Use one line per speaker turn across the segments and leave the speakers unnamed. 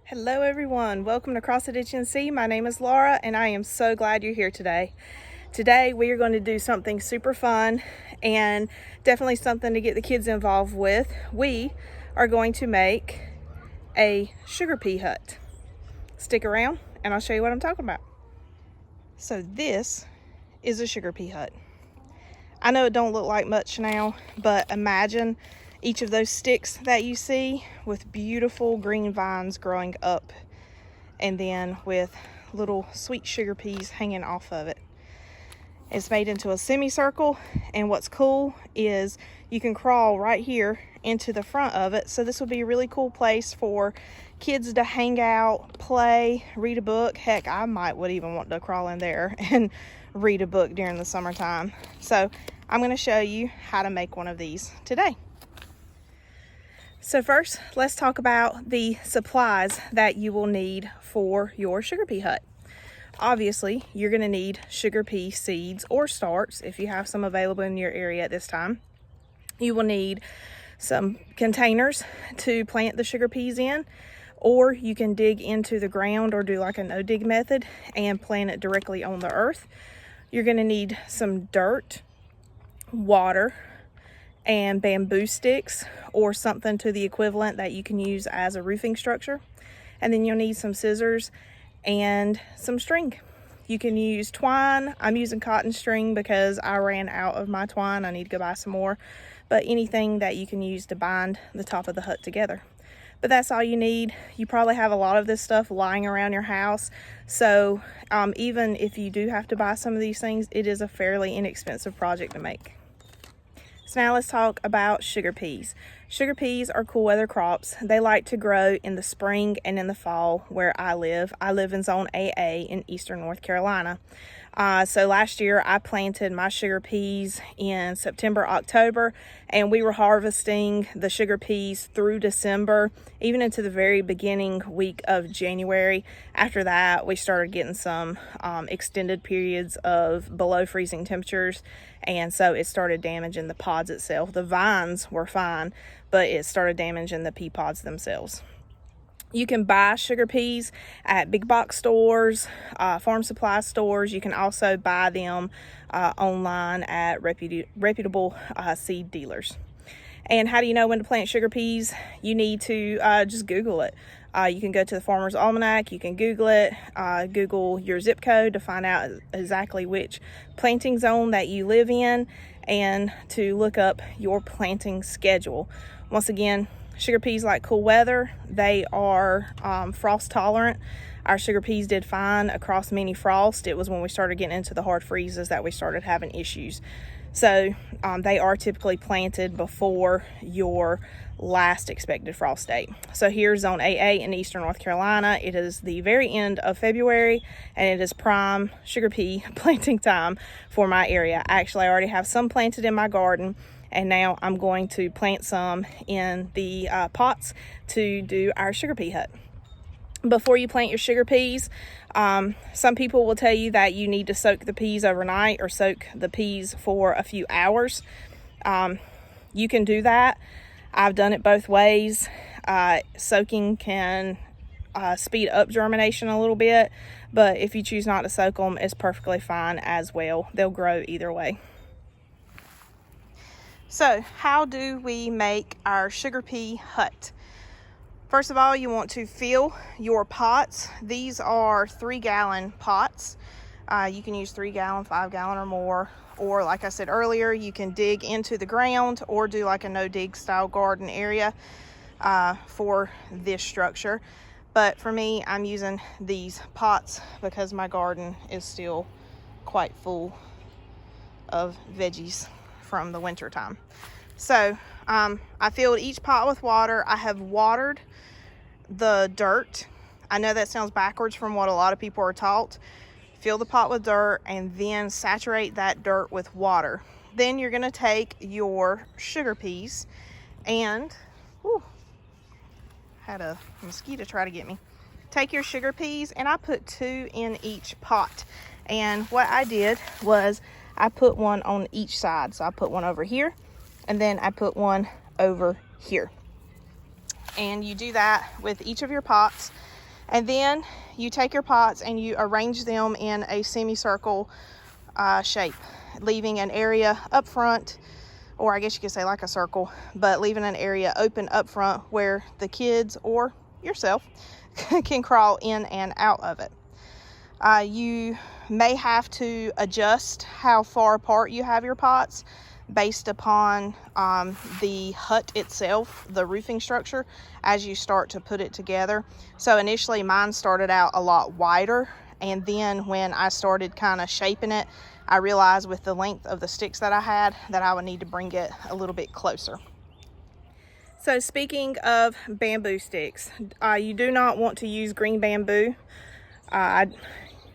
Hello everyone, welcome to Cross the Ditch and See. My name is Laura and I am so glad you're here today. Today we are going to do something super fun and definitely something to get the kids involved with. We are going to make a sugar pea hut. Stick around and I'll show you what I'm talking about. So this is a sugar pea hut. I know it don't look like much now, but imagine each of those sticks that you see with beautiful green vines growing up and then with little sweet sugar peas hanging off of it. It's made into a semicircle, and what's cool is you can crawl right here into the front of it. So this would be a really cool place for kids to hang out, play, read a book. Heck, I would even want to crawl in there and read a book during the summertime. So I'm going to show you how to make one of these today. So first, let's talk about the supplies that you will need for your sugar pea hut. Obviously, you're going to need sugar pea seeds or starts if you have some available in your area at this time. You will need some containers to plant the sugar peas in, or you can dig into the ground or do like a no-dig method and plant it directly on the earth. You're going to need some dirt, water, and bamboo sticks or something to the equivalent that you can use as a roofing structure. And then you'll need some scissors and some string. You can use twine. I'm using cotton string because I ran out of my twine. I need to go buy some more, but anything that you can use to bind the top of the hut together. But that's all you need. You probably have a lot of this stuff lying around your house, so even if you do have to buy some of these things, it is a fairly inexpensive project to make. So now let's talk about sugar peas. Sugar peas are cool weather crops. They like to grow in the spring and in the fall where I live. I live in zone AA in eastern North Carolina. So last year I planted my sugar peas in September, October, and we were harvesting the sugar peas through December, even into the very beginning week of January. After that, we started getting some extended periods of below freezing temperatures, and so it started damaging the pods itself. The vines were fine, but it started damaging the pea pods themselves. You can buy sugar peas at big box stores, farm supply stores. You can also buy them online at reputable seed dealers. And how do you know when to plant sugar peas? You need to just Google it. You can go to the Farmer's Almanac, you can Google it, Google your zip code to find out exactly which planting zone that you live in, and to look up your planting schedule. Once again, sugar peas like cool weather. They are frost tolerant. Our sugar peas did fine across many frost. It was when we started getting into the hard freezes that we started having issues. So they are typically planted before your last expected frost date. So here's zone AA in eastern North Carolina. It is the very end of February and it is prime sugar pea planting time for my area. Actually, I already have some planted in my garden, and now I'm going to plant some in the pots to do our sugar pea hut. Before you plant your sugar peas, some people will tell you that you need to soak the peas overnight or soak the peas for a few hours. You can do that. I've done it both ways. Soaking can speed up germination a little bit, but if you choose not to soak them, it's perfectly fine as well. They'll grow either way. So how do we make our sugar pea hut? First of all, you want to fill your pots. These are 3-gallon pots. You can use 3-gallon, 5-gallon or more. Or like I said earlier, you can dig into the ground or do like a no-dig style garden area for this structure. But for me, I'm using these pots because my garden is still quite full of veggies from the winter time. So I filled each pot with water. I have watered the dirt. I know that sounds backwards from what a lot of people are taught. Fill the pot with dirt and then saturate that dirt with water. Then you're going to take your sugar peas and had a mosquito try to get me. Take your sugar peas, and I put 2 in each pot. And what I did was I put one on each side. So I put one over here and then I put one over here. And you do that with each of your pots. And then you take your pots and you arrange them in a semicircle shape, leaving an area up front, or I guess you could say like a circle, but leaving an area open up front where the kids or yourself can crawl in and out of it. You may have to adjust how far apart you have your pots based upon the hut itself, the roofing structure, as you start to put it together. So initially mine started out a lot wider, and then when I started kind of shaping it, I realized with the length of the sticks that I had that I would need to bring it a little bit closer. So speaking of bamboo sticks, you do not want to use green bamboo.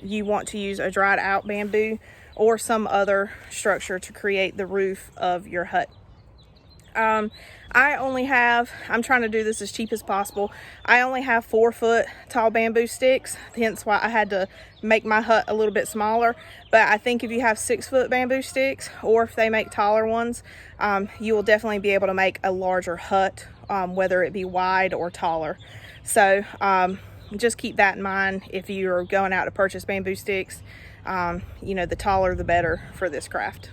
You want to use a dried out bamboo or some other structure to create the roof of your hut. I'm trying to do this as cheap as possible. I only have 4-foot tall bamboo sticks, hence why I had to make my hut a little bit smaller. But I think if you have 6-foot bamboo sticks, or if they make taller ones, you will definitely be able to make a larger hut, whether it be wide or taller. So just keep that in mind if you're going out to purchase bamboo sticks. You know, the taller the better for this craft.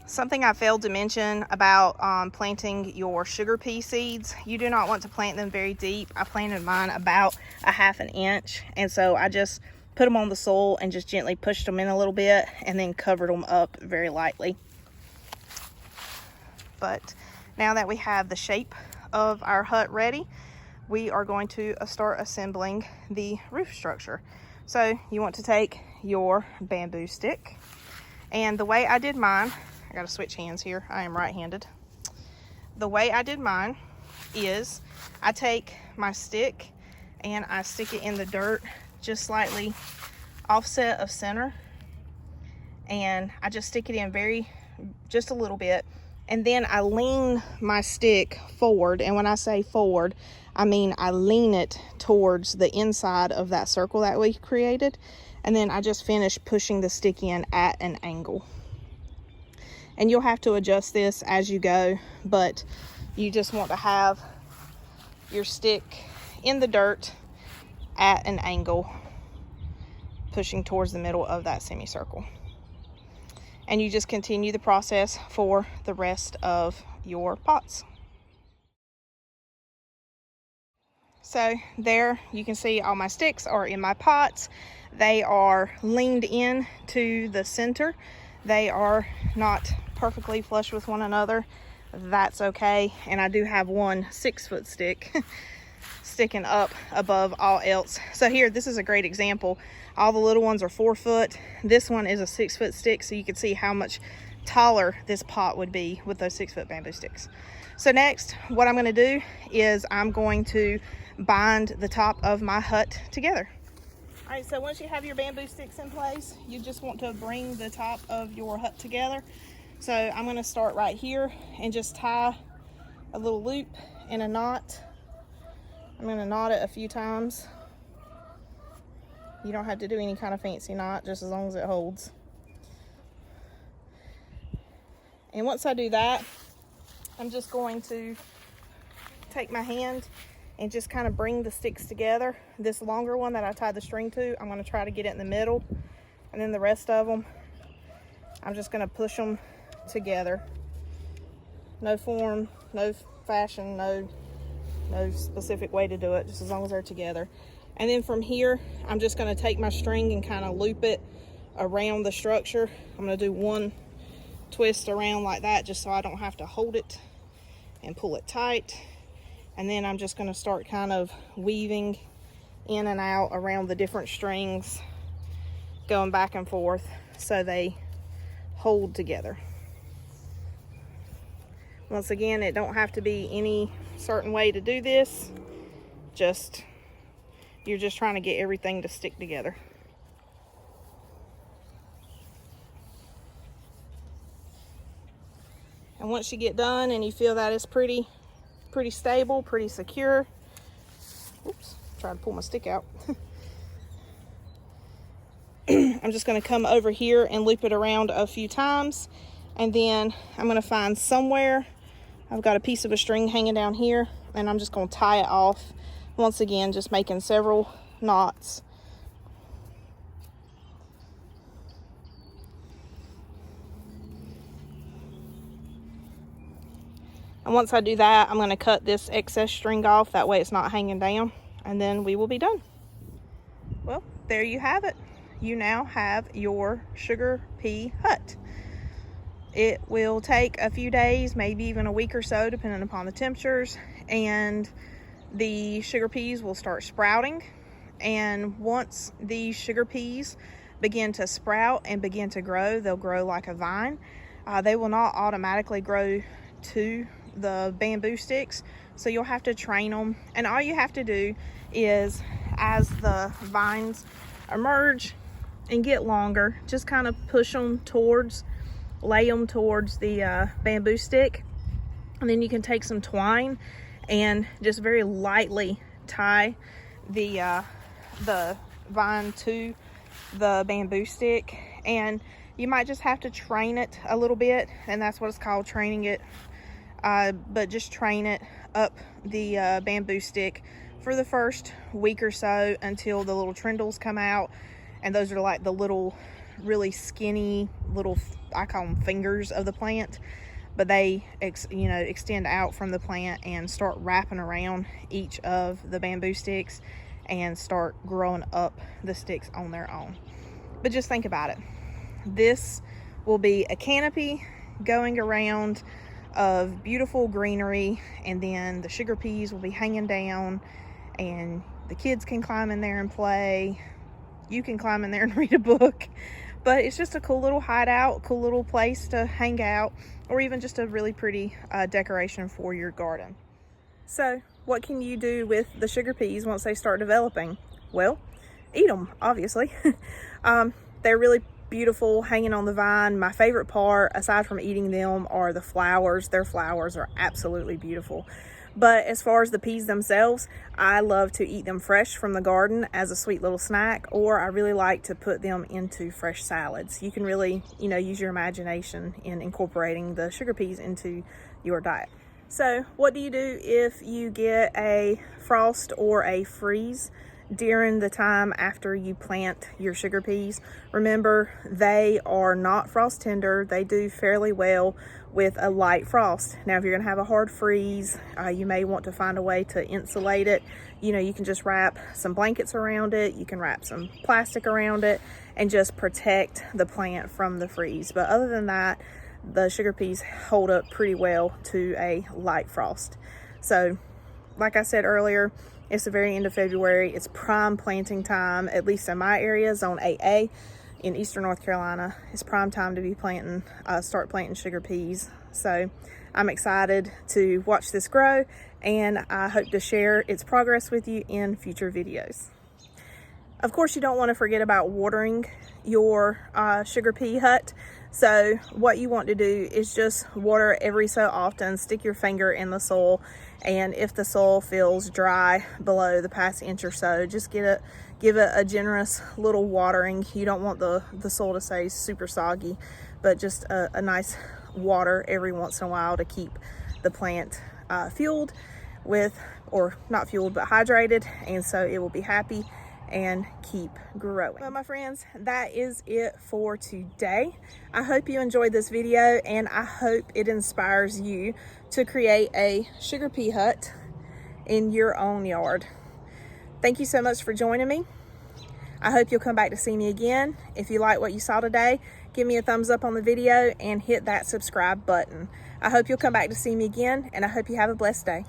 Something I failed to mention about planting your sugar pea seeds, you do not want to plant them very deep. I planted mine about 1/2 inch, and so I just put them on the soil and just gently pushed them in a little bit and then covered them up very lightly. But now that we have the shape of our hut ready, we are going to start assembling the roof structure. So you want to take your bamboo stick, and the way I did mine, I gotta switch hands here, I am right-handed. The way I did mine is I take my stick and I stick it in the dirt just slightly offset of center, and I just stick it in just a little bit, and then I lean my stick forward. And when I say forward, I mean I lean it towards the inside of that circle that we created, and then I just finish pushing the stick in at an angle. And you'll have to adjust this as you go, but you just want to have your stick in the dirt at an angle, pushing towards the middle of that semicircle. And you just continue the process for the rest of your pots. So there you can see all my sticks are in my pots. They are leaned in to the center. They are not perfectly flush with one another. That's okay. And I do have one 6-foot stick sticking up above all else. So here, this is a great example. All the little ones are 4 foot. This one is a 6-foot stick, so you can see how much taller this pot would be with those 6-foot bamboo sticks. So next, what I'm going to do is I'm going to bind the top of my hut together. All right, so once you have your bamboo sticks in place, you just want to bring the top of your hut together. So I'm going to start right here and just tie a little loop and a knot. I'm going to knot it a few times. You don't have to do any kind of fancy knot, just as long as it holds. And once I do that, I'm just going to take my hand and just kind of bring the sticks together. This longer one that I tied the string to, I'm going to try to get it in the middle, and then the rest of them, I'm just going to push them together. No form, no fashion, no specific way to do it, just as long as they're together. And then from here, I'm just going to take my string and kind of loop it around the structure. I'm going to do one twist around like that, just so I don't have to hold it and pull it tight. And then I'm just going to start kind of weaving in and out around the different strings, going back and forth so they hold together. Once again, it don't have to be any certain way to do this. You're just trying to get everything to stick together. And once you get done and you feel that it's pretty stable, pretty secure. Oops, try to pull my stick out. I'm just going to come over here and loop it around a few times, and then I'm going to find somewhere. I've got a piece of a string hanging down here, and I'm just going to tie it off Once again, just making several knots. And once I do that, I'm going to cut this excess string off. That way it's not hanging down. And then we will be done. Well, there you have it. You now have your sugar pea hut. It will take a few days, maybe even a week or so, depending upon the temperatures. And the sugar peas will start sprouting. And once these sugar peas begin to sprout and begin to grow, they'll grow like a vine. They will not automatically grow to the bamboo sticks, so you'll have to train them. And all you have to do is, as the vines emerge and get longer, just kind of push them towards, lay them towards the bamboo stick, and then you can take some twine and just very lightly tie the vine to the bamboo stick. And you might just have to train it a little bit, and that's what it's called, training it. But just train it up the bamboo stick for the first week or so until the little trindles come out. And those are like the little, really skinny little, I call them fingers of the plant. But they, extend out from the plant and start wrapping around each of the bamboo sticks and start growing up the sticks on their own. But just think about it. This will be a canopy going around of beautiful greenery, and then the sugar peas will be hanging down, and the kids can climb in there and play. You can climb in there and read a book. But it's just a cool little hideout, cool little place to hang out, or even just a really pretty decoration for your garden. So what can you do with the sugar peas once they start developing? Well, eat them, obviously. They're really beautiful hanging on the vine. My favorite part, aside from eating them, are the flowers. Their flowers are absolutely beautiful. But as far as the peas themselves, I love to eat them fresh from the garden as a sweet little snack, or I really like to put them into fresh salads. You can really, use your imagination in incorporating the sugar peas into your diet. So what do you do if you get a frost or a freeze during the time after you plant your sugar peas? Remember, they are not frost tender. They do fairly well with a light frost. Now, if you're gonna have a hard freeze, you may want to find a way to insulate it. You can just wrap some blankets around it. You can wrap some plastic around it and just protect the plant from the freeze. But other than that, the sugar peas hold up pretty well to a light frost. So, like I said earlier, it's the very end of February. It's prime planting time, at least in my area, Zone 8A in eastern North Carolina. It's prime time to be start planting sugar peas. So I'm excited to watch this grow, and I hope to share its progress with you in future videos. Of course, you don't want to forget about watering your sugar pea hut. So what you want to do is just water every so often. Stick your finger in the soil, and if the soil feels dry below the past inch or so, just give it a generous little watering. You don't want the soil to stay super soggy, but just a nice water every once in a while to keep the plant fueled with, or not fueled, but hydrated, and so it will be happy and keep growing. Well, my friends, that is it for today. I hope you enjoyed this video, and I hope it inspires you to create a sugar pea hut in your own yard. Thank you so much for joining me. I hope you'll come back to see me again. If you like what you saw today, give me a thumbs up on the video and hit that subscribe button. I hope you'll come back to see me again, and I hope you have a blessed day.